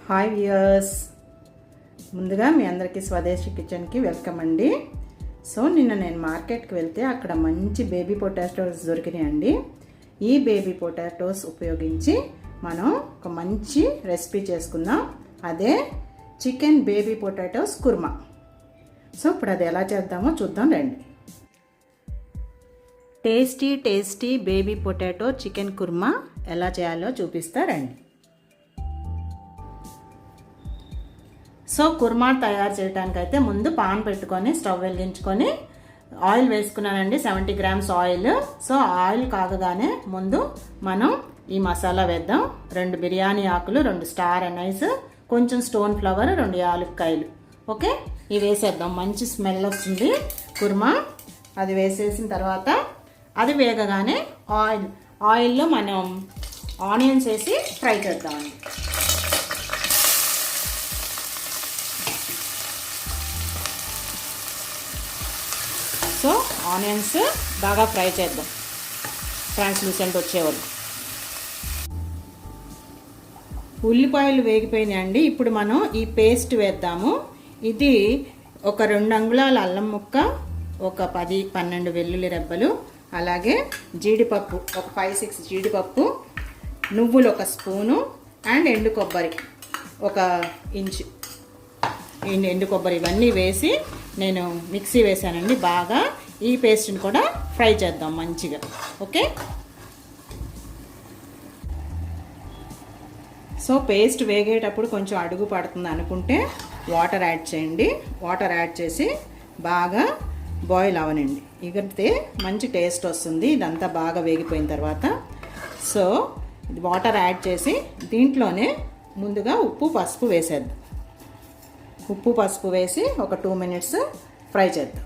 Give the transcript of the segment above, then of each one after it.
Hi viewers, ముందుగా మీ అందరికీ స్వదేశీ కిచెన్కి వెల్కమ్ అండి. సో నిన్న నేను మార్కెట్కి వెళ్తే అక్కడ మంచి బేబీ పొటాటోస్ దొరికినాయండి. ఈ బేబీ పొటాటోస్ ఉపయోగించి మనం ఒక మంచి రెసిపీ చేసుకుందాం. అదే chicken baby potatoes kurma. So ఇప్పుడు అది ఎలా చేద్దామో చూద్దాం రండి. Tasty baby potato chicken kurma ఎలా చేయాలో చూపిస్తారండి. సో కుర్మా తయారు చేయడానికైతే ముందు పాన్ పెట్టుకొని స్టవ్ వెలిగించుకొని ఆయిల్ వేసుకున్నానండి, 70 గ్రామ్స్ ఆయిల్. సో ఆయిల్ కాగగానే ముందు మనం ఈ మసాలా వేద్దాం. 2 బిర్యానీ ఆకులు, 2 స్టార్ అనైస్, కొంచెం స్టోన్ ఫ్లవర్, 2 యాలక్కాయలు. ఓకే, ఇవి వేసేద్దాం. మంచి స్మెల్ వస్తుంది కుర్మా. అది వేసేసిన తర్వాత అది వేగగానే ఆయిల్లో మనం ఆనియన్స్ వేసి ఫ్రై చేద్దామండి. సో ఆనియన్స్ బాగా ఫ్రై చేద్దాం, ట్రాన్స్లూసెంట్ వచ్చేవాళ్ళు. ఉల్లిపాయలు వేగిపోయినాయండి. ఇప్పుడు మనం ఈ పేస్ట్ వేద్దాము. ఇది ఒక 2 అంగుళాల అల్లం ముక్క, ఒక 10-12 వెల్లుల్లి రెబ్బలు, అలాగే జీడిపప్పు ఒక 5-6 జీడిపప్పు, నువ్వులు 1 స్పూను, అండ్ ఎండు కొబ్బరి 1 ఇంచు ఎండు కొబ్బరి. ఇవన్నీ వేసి నేను మిక్సీ వేసానండి. బాగా ఈ పేస్ట్ని కూడా ఫ్రై చేద్దాం మంచిగా. ఓకే, సో పేస్ట్ వేగేటప్పుడు కొంచెం అడుగు పడుతుంది అనుకుంటే వాటర్ యాడ్ చేయండి. వాటర్ యాడ్ చేసి బాగా బాయిల్ అవనండి. ఎగిరితే మంచి టేస్ట్ వస్తుంది. ఇదంతా బాగా వేగిపోయిన తర్వాత సో వాటర్ యాడ్ చేసి దీంట్లోనే ముందుగా ఉప్పు పసుపు వేసేద్దాం. ఉప్పు పసుపు వేసి ఒక 2 మినిట్స్ ఫ్రై చేద్దాం.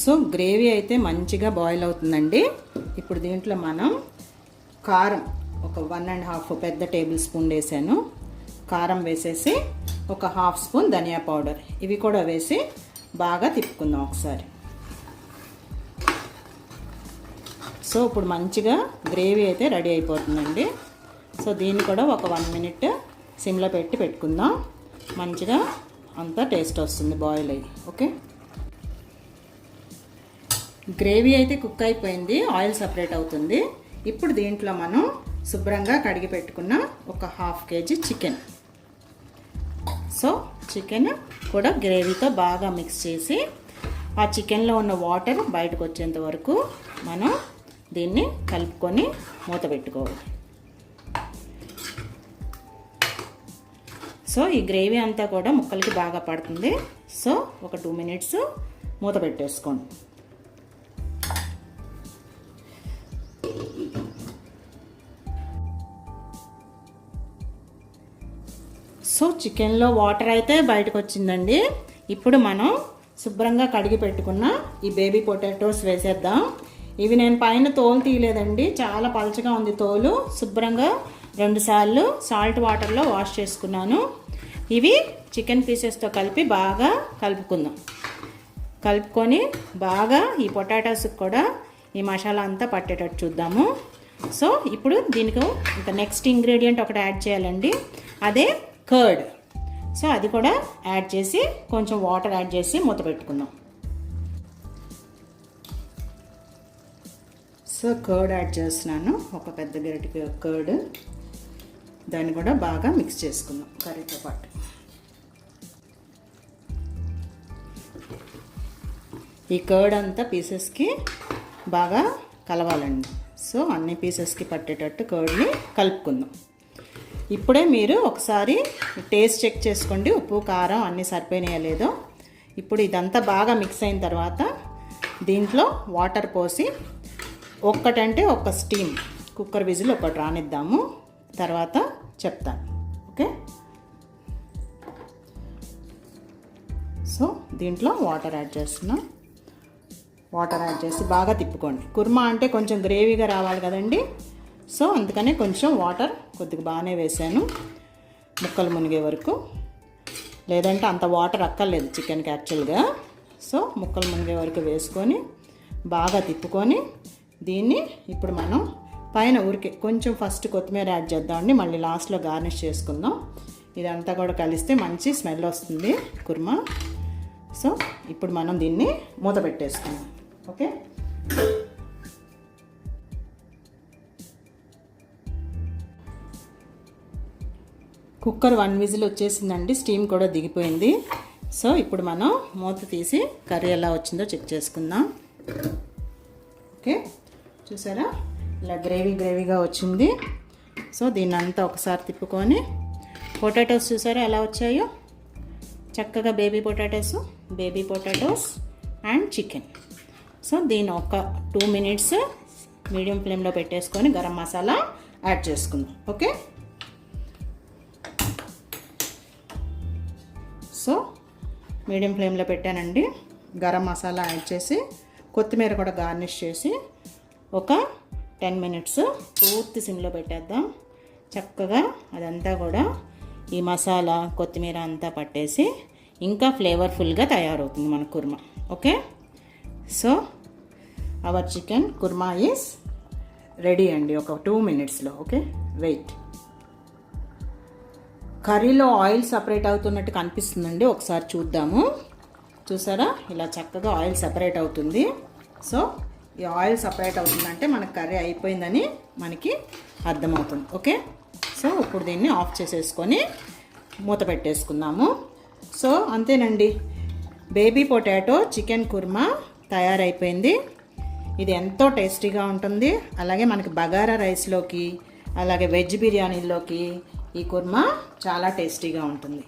సో గ్రేవీ అయితే మంచిగా బాయిల్ అవుతుందండి. ఇప్పుడు దీంట్లో మనం కారం ఒక 1.5 పెద్ద టేబుల్ స్పూన్ వేసాను. కారం వేసేసి ఒక 1/2 స్పూన్ ధనియా పౌడర్, ఇవి కూడా వేసి బాగా తిప్పుకుందాం ఒకసారి. సో ఇప్పుడు మంచిగా గ్రేవీ అయితే రెడీ అయిపోతుందండి. సో దీన్ని కూడా ఒక 1 మినిట్ సిమ్లో పెట్టుకుందాం. మంచిగా అంతా టేస్ట్ వస్తుంది బాయిల్ అయ్యి. ఓకే, గ్రేవీ అయితే కుక్ అయిపోయింది, ఆయిల్ సపరేట్ అవుతుంది. ఇప్పుడు దీంట్లో మనం శుభ్రంగా కడిగి పెట్టుకున్న ఒక 1/2 కేజీ చికెన్. సో చికెన్ కూడా గ్రేవీతో బాగా మిక్స్ చేసి ఆ చికెన్లో ఉన్న వాటర్ బయటకు వచ్చేంత వరకు మనం దీన్ని కలుపుకొని మూత పెట్టుకోవాలి. సో ఈ గ్రేవీ అంతా కూడా ముక్కలకి బాగా పడుతుంది. సో ఒక 2 మినిట్స్ మూత పెట్టేసుకోండి. సో చికెన్లో వాటర్ అయితే బయటకు వచ్చిందండి. ఇప్పుడు మనం శుభ్రంగా కడిగి పెట్టుకున్న ఈ బేబీ పొటాటోస్ వేసేద్దాం. ఇవి నేను పైన తోలు తీయలేదండి, చాలా పలచగా ఉంది తోలు. శుభ్రంగా 2 సార్లు సాల్ట్ వాటర్లో వాష్ చేసుకున్నాను. ఇవి చికెన్ పీసెస్తో కలిపి బాగా కలుపుకుందాం. కలుపుకొని బాగా ఈ పొటాటోస్కి కూడా ఈ మసాలా అంతా పట్టేటట్టు చూద్దాము. సో ఇప్పుడు దీనికి ఇంకా నెక్స్ట్ ఇంగ్రీడియంట్ ఒకటి యాడ్ చేయాలండి, అదే కర్డ్. సో అది కూడా యాడ్ చేసి కొంచెం వాటర్ యాడ్ చేసి మూత పెట్టుకుందాం. సో కర్డ్ యాడ్ చేస్తున్నాను, ఒక పెద్ద గరిటె కర్డ్. దాన్ని కూడా బాగా మిక్స్ చేసుకుందాం కర్రీతో పాటు. ఈ కర్డ్ అంతా పీసెస్కి బాగా కలవాలండి. సో అన్ని పీసెస్కి పట్టేటట్టు కర్డ్ని కలుపుకుందాం. ఇప్పుడే మీరు ఒకసారి టేస్ట్ చెక్ చేసుకోండి, ఉప్పు కారం అన్నీ సరిపోయినాయో లేదో. ఇప్పుడు ఇదంతా బాగా మిక్స్ అయిన తర్వాత దీంట్లో వాటర్ పోసి ఒక్కటంటే ఒక స్టీమ్ కుక్కర్ విజిల్ ఒకటి రానిద్దాము, తర్వాత చెప్తాను. ఓకే, సో దీంట్లో వాటర్ యాడ్ చేస్తున్నా. వాటర్ యాడ్ చేసి బాగా తిప్పుకోండి. కుర్మా అంటే కొంచెం గ్రేవీగా రావాలి కదండి. సో అందుకనే కొంచెం వాటర్ కొద్దిగా బాగానే వేసాను, ముక్కలు మునిగే వరకు. లేదంటే అంత వాటర్ అక్కర్లేదు చికెన్కి యాక్చువల్గా. సో ముక్కలు మునిగే వరకు వేసుకొని బాగా తిప్పుకొని దీన్ని ఇప్పుడు మనం పైన ఊరికే కొంచెం ఫస్ట్ కొత్తిమీర యాడ్ చేద్దామండి, మళ్ళీ లాస్ట్లో గార్నిష్ చేసుకుందాం. ఇదంతా కూడా కలిస్తే మంచి స్మెల్ వస్తుంది కుర్మా. సో ఇప్పుడు మనం దీన్ని మూత పెట్టేసుకుందాం. ఓకే, కుక్కర్ 1 విజిల్ వచ్చేసిందండి, స్టీమ్ కూడా దిగిపోయింది. సో ఇప్పుడు మనం మూత తీసి కర్రీ ఎలా వచ్చిందో చెక్ చేసుకుందాం. ఓకే, చూసారా ఇలా గ్రేవీగా వచ్చింది. సో దీన్ని అంతా ఒకసారి తిప్పుకొని పొటాటోస్ చూసారా ఎలా వచ్చాయో చక్కగా baby potatoes and chicken. So దీన్ని ఒక 2 మినిట్స్ మీడియం ఫ్లేమ్లో పెట్టేసుకొని గరం మసాలా యాడ్ చేసుకుందాం. ఓకే, సో మీడియం ఫ్లేమ్లో పెట్టానండి. గరం మసాలా యాడ్ చేసి కొత్తిమీర కూడా గార్నిష్ చేసి ఒక 10 మినిట్స్ పూర్తి సిమ్లో పెట్టేద్దాం. చక్కగా అదంతా కూడా ఈ మసాలా కొత్తిమీర అంతా పట్టేసి ఇంకా ఫ్లేవర్ఫుల్గా తయారవుతుంది మన kurma. Okay, so our chicken kurma is ready అండి ఒక 2 మినిట్స్లో. Okay, wait. కర్రీలో ఆయిల్ సపరేట్ అవుతున్నట్టు కనిపిస్తుందండి, ఒకసారి చూద్దాము. చూసారా ఇలా చక్కగా ఆయిల్ సపరేట్ అవుతుంది. సో ఈ ఆయిల్ సపరేట్ అవుతుందంటే మనకు కర్రీ అయిపోయిందని మనకి అర్థమవుతుంది. ఓకే, సో ఇప్పుడు దీన్ని ఆఫ్ చేసేసుకొని మూత పెట్టేసుకుందాము. సో అంతేనండి, బేబీ పొటాటో చికెన్ కుర్మా తయారైపోయింది. ఇది ఎంతో టేస్టీగా ఉంటుంది. అలాగే మనకి బగారా రైస్లోకి అలాగే వెజ్ బిర్యానీలోకి ఈ కుర్మా చాలా టేస్టీగా ఉంటుంది.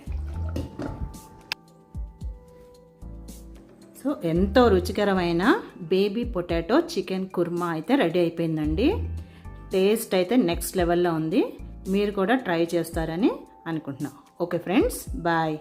సో ఎంతో రుచికరమైన బేబీ పొటాటో చికెన్ కుర్మా అయితే రెడీ అయిపోయిందండి. టేస్ట్ అయితే నెక్స్ట్ లెవెల్లో ఉంది. మీరు కూడా ట్రై చేస్తారని అనుకుంటున్నాను. Okay friends, bye.